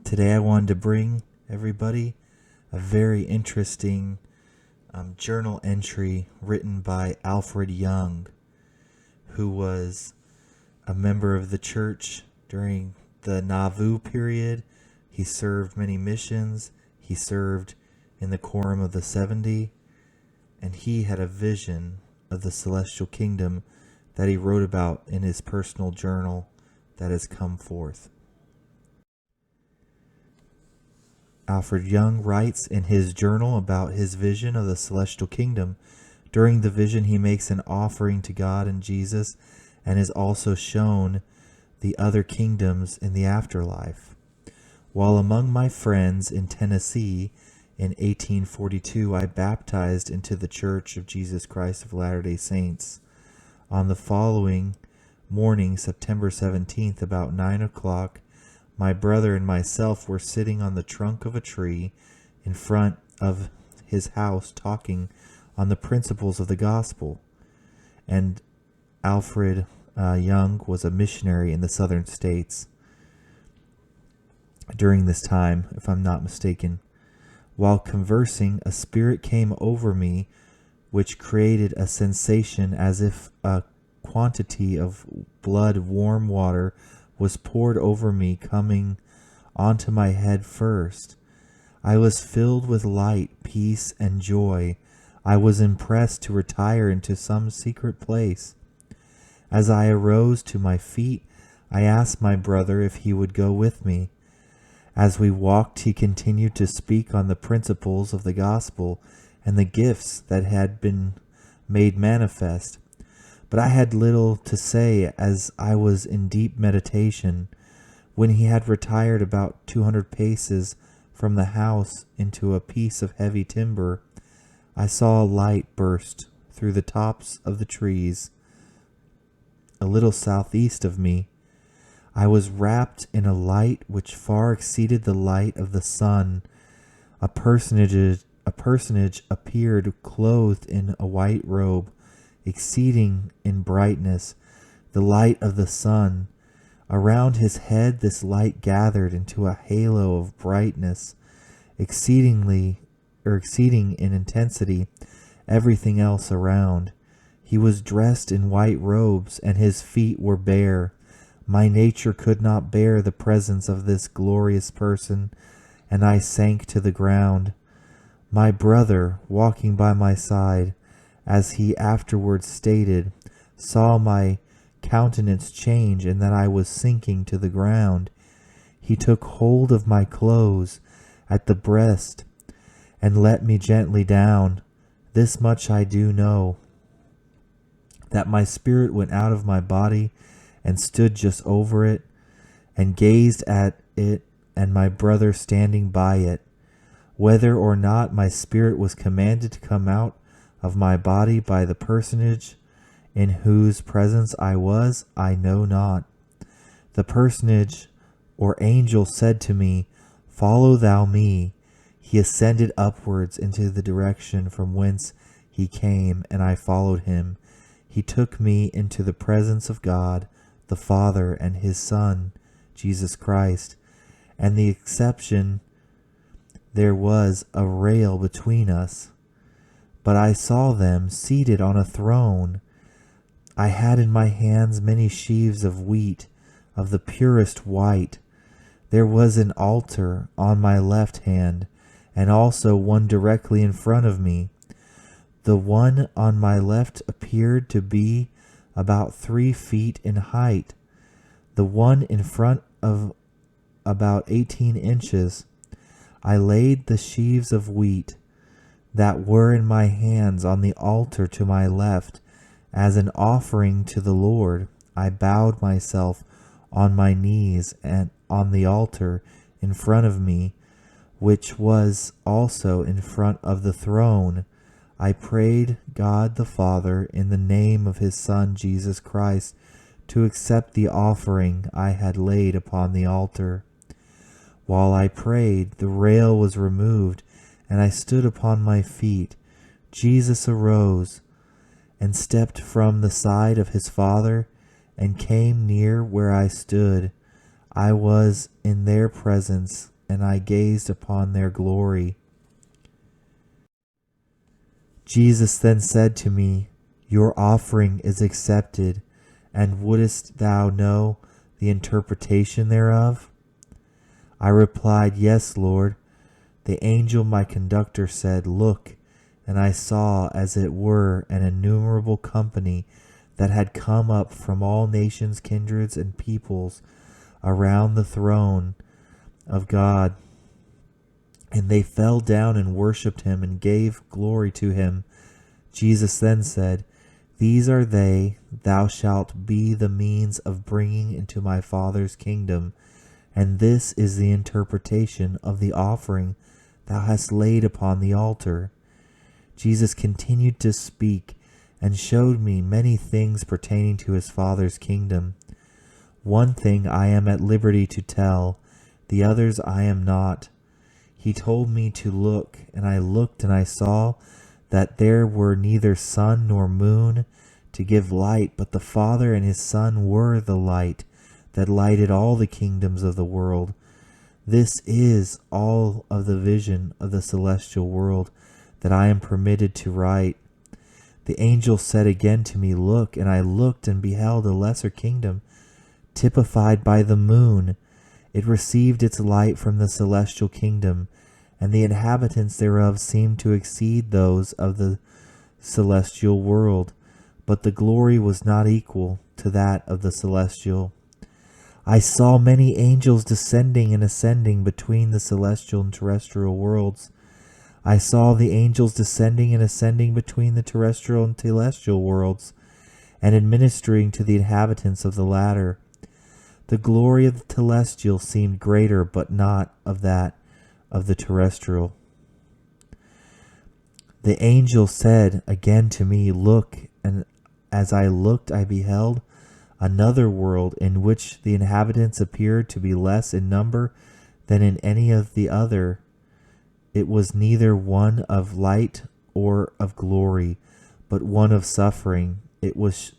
Today I wanted to bring everybody a very interesting journal entry written by Alfred Young, who was a member of the church during the Nauvoo period. He served many missions. He served in the Quorum of the 70, and he had a vision of the celestial kingdom that he wrote about in his personal journal that has come forth. Alfred Young writes in his journal about his vision of the celestial kingdom. During the vision, he makes an offering to God and Jesus and is also shown the other kingdoms in the afterlife. While among my friends in Tennessee in 1842, I baptized into the Church of Jesus Christ of Latter-day Saints. On the following morning, September 17th, about 9 o'clock, my brother and myself were sitting on the trunk of a tree in front of his house talking on the principles of the gospel. And Alfred Young was a missionary in the southern states during this time, if I'm not mistaken. While conversing, a spirit came over me which created a sensation as if a quantity of blood warm water was poured over me, coming onto my head first. I was filled with light, peace, and joy. I was impressed to retire into some secret place. As I arose to my feet, I asked my brother if he would go with me. As we walked, he continued to speak on the principles of the gospel and the gifts that had been made manifest. But I had little to say, as I was in deep meditation. When he had retired about 200 paces from the house into a piece of heavy timber, I saw a light burst through the tops of the trees a little southeast of me. I was wrapped in a light which far exceeded the light of the sun. A personage appeared clothed in a white robe, exceeding in brightness the light of the sun. Around his head this light gathered into a halo of brightness, exceeding in intensity everything else around. He was dressed in white robes, and his feet were bare. My nature could not bear the presence of this glorious person, and I sank to the ground. My brother, walking by my side, as he afterwards stated, saw my countenance change and that I was sinking to the ground. He took hold of my clothes at the breast and let me gently down. This much I do know, that my spirit went out of my body and stood just over it and gazed at it, and my brother standing by it. Whether or not my spirit was commanded to come out of my body by the personage in whose presence I was, I know not. The personage or angel said to me, "Follow thou me." He ascended upwards into the direction from whence he came, and I followed him. He took me into the presence of God, the Father, and his Son, Jesus Christ, and the exception there was a rail between us. But I saw them seated on a throne. I had in my hands many sheaves of wheat, of the purest white. There was an altar on my left hand, and also one directly in front of me. The one on my left appeared to be about 3 feet in height, the one in front of about 18 inches. I laid the sheaves of wheat that were in my hands on the altar to my left as an offering to the Lord. I bowed myself on my knees and on the altar in front of me, which was also in front of the throne. I prayed God the Father in the name of his Son Jesus Christ to accept the offering I had laid upon the altar. While I prayed, the rail was removed, and I stood upon my feet. Jesus arose and stepped from the side of his Father and came near where I stood. I was in their presence and I gazed upon their glory. Jesus then said to me, Your offering is accepted, and wouldest thou know the interpretation thereof? I replied, Yes, Lord. The angel my conductor said, Look, and I saw as it were an innumerable company that had come up from all nations, kindreds, and peoples around the throne of God. And they fell down and worshipped him and gave glory to him. Jesus then said, These are they thou shalt be the means of bringing into my Father's kingdom, and this is the interpretation of the offering thou hast laid upon the altar. Jesus continued to speak and showed me many things pertaining to his Father's kingdom. One thing I am at liberty to tell, the others I am not. He told me to look, and I looked, and I saw that there were neither sun nor moon to give light, but the Father and his Son were the light that lighted all the kingdoms of the world. This is all of the vision of the celestial world that I am permitted to write. The angel said again to me, Look, and I looked and beheld a lesser kingdom, typified by the moon. It received its light from the celestial kingdom, and the inhabitants thereof seemed to exceed those of the celestial world, but the glory was not equal to that of the celestial. I saw many angels descending and ascending between the celestial and terrestrial worlds. I saw the angels descending and ascending between the terrestrial and celestial worlds, and administering to the inhabitants of the latter. The glory of the celestial seemed greater, but not of that of the terrestrial. The angel said again to me, Look, and as I looked I beheld another world in which the inhabitants appeared to be less in number than in any of the other. It was neither one of light or of glory, but one of suffering. It was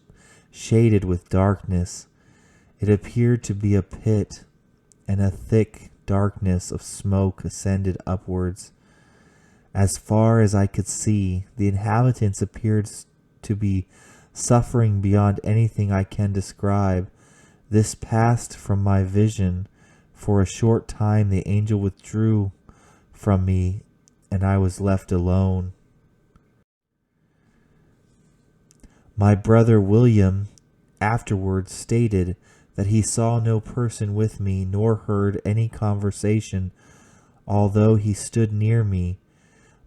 shaded with darkness. It appeared to be a pit, and a thick darkness of smoke ascended upwards. As far as I could see, the inhabitants appeared to be suffering beyond anything I can describe. This passed from my vision. For a short time the angel withdrew from me, and I was left alone. My brother William afterwards stated that he saw no person with me, nor heard any conversation, although he stood near me.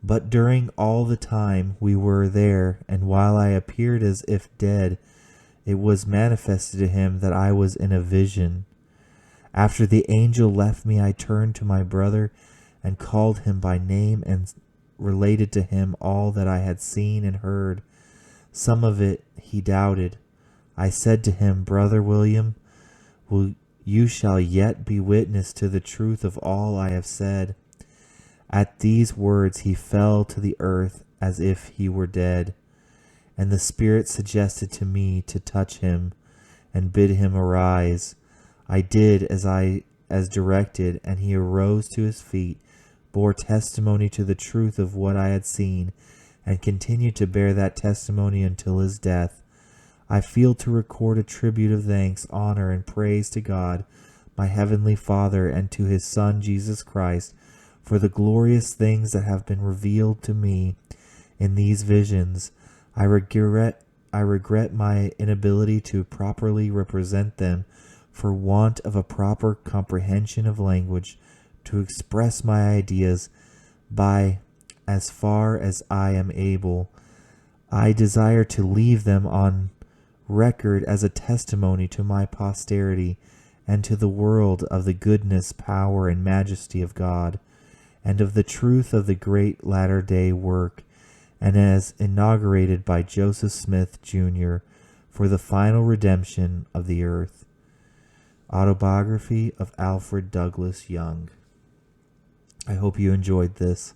But during all the time we were there, and while I appeared as if dead, it was manifested to him that I was in a vision. After the angel left me, I turned to my brother and called him by name and related to him all that I had seen and heard. Some of it he doubted. I said to him, Brother William, you shall yet be witness to the truth of all I have said. At these words he fell to the earth as if he were dead, and the Spirit suggested to me to touch him and bid him arise. I did as directed, and he arose to his feet, bore testimony to the truth of what I had seen, and continued to bear that testimony until his death. I feel to record a tribute of thanks, honor, and praise to God, my heavenly Father, and to his Son, Jesus Christ, for the glorious things that have been revealed to me in these visions. I regret my inability to properly represent them for want of a proper comprehension of language to express my ideas by as far as I am able. I desire to leave them on record as a testimony to my posterity and to the world of the goodness, power, and majesty of God, and of the truth of the great latter-day work, and as inaugurated by Joseph Smith, Jr., for the final redemption of the earth. Autobiography of Alfred Douglas Young. I hope you enjoyed this.